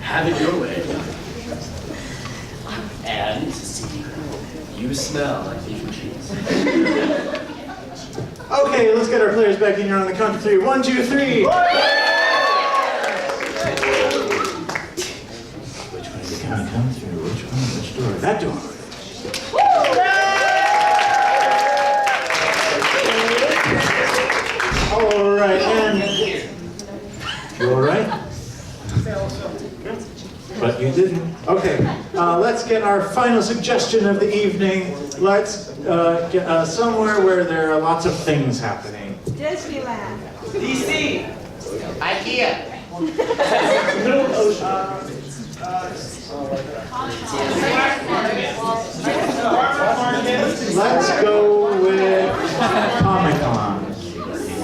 Have it your way. And you smell like beef and cheese. Okay, let's get our players back in here on the count of 3. 1, 2, 3. Which way did Connie come through? Which one? Which door? That door. All right, and you all right? But you didn't. Okay, let's get our final suggestion of the evening. Let's get somewhere where there are lots of things happening. Disneyland. DC. IKEA. Let's go with Comic-Con.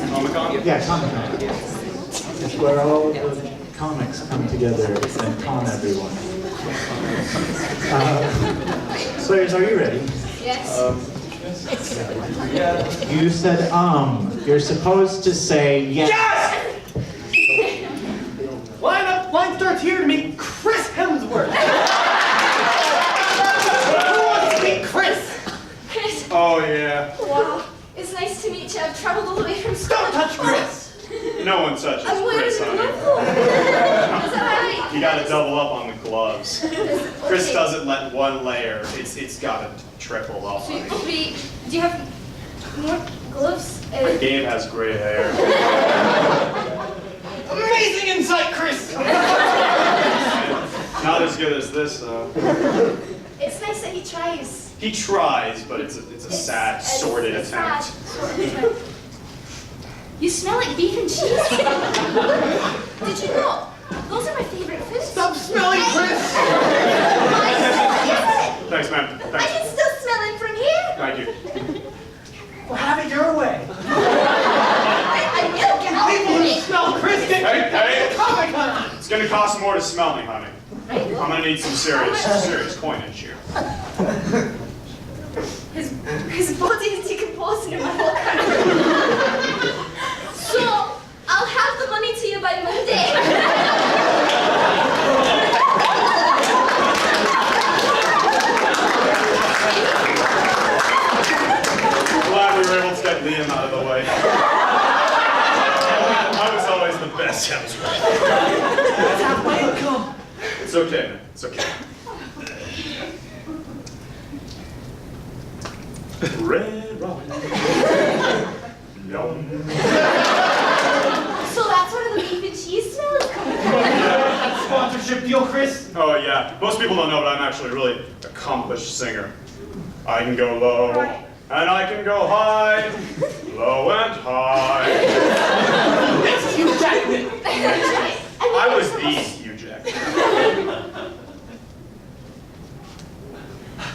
Comic-Con? Yeah, Comic-Con. It's where all the comics come together and con everyone. Players, are you ready? Yes. You said You're supposed to say yes. Yes! Line starts here to meet Chris Hemsworth. Who wants to meet Chris? Chris, Oh, yeah. wow. It's nice to meet you. I've traveled all the way from Scotland. Don't touch Chris. No one touches I'm wearing Chris, a honey. glove. Is that right? You gotta double up on the gloves. Chris Okay. doesn't let one layer. It's gotta triple up. So, honey. okay, do you have more gloves? But Gabe has gray hair. Amazing insight, Chris. Not as good as this, though. It's nice that he tries. He tries, but it's a sad, sordid It's attempt. sad, sordid attempt. You smell like beef and cheese. Did you know? Those are my favorite foods. Stop smelling, Chris. Thanks, man. I Thanks. can still smell it from here. Thank you. Well, have it your way. I will get out People of who it. smell Chris get Hey. Comic-Con. It's gonna cost more to smell me, honey. I'm gonna need some serious coinage here. His body is decomposing in my whole country. So, I'll have the money to you by Monday. Glad we were able to get Liam out of the way. I was always the best housewife. That's half my income. It's okay, man. It's okay. Red Robin. Yum. So that's where the beef and cheese smell is coming from. Sponsorship deal, Chris. Oh yeah. Most people don't know, but I'm actually a really accomplished singer. I can go low, Right. and I can go high, low and high. It's Hugh Jackman. I was the Hugh Jackman.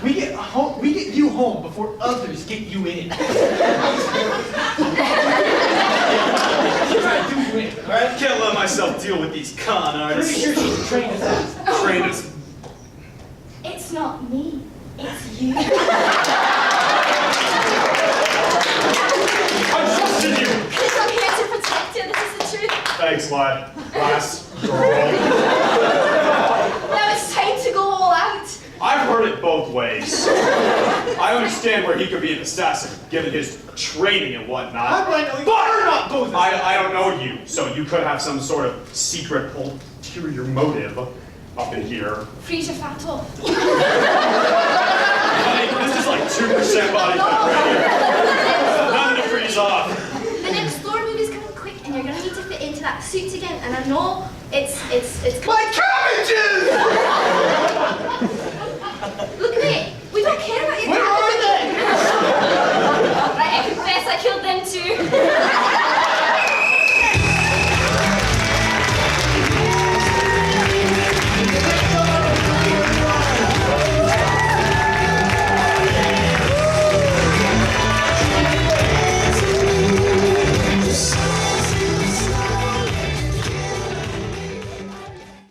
We get you home before others get you in. Try to do you in, all right? I can't let myself deal with these con Pretty artists. sure she's trained as us. Trained as It's not me. It's you. I trusted you. Chris, I'm here to protect you. This is the truth. Thanks, lad. Last girl. Now it's time to go all out. I've heard it both ways. I understand where he could be an assassin, given his training and whatnot. How do I know you But are not both? I don't know you, so you could have some sort of secret ulterior motive up in here. Freeze your fat off. Honey, this is like 2% body fat right here. Nothing to freeze off. The next Thor movie's coming quick, and you're gonna need to fit into that suit again. And I know it's. My cabbages! Look at me. We don't care about your Where are they? Right, I confess I killed them too.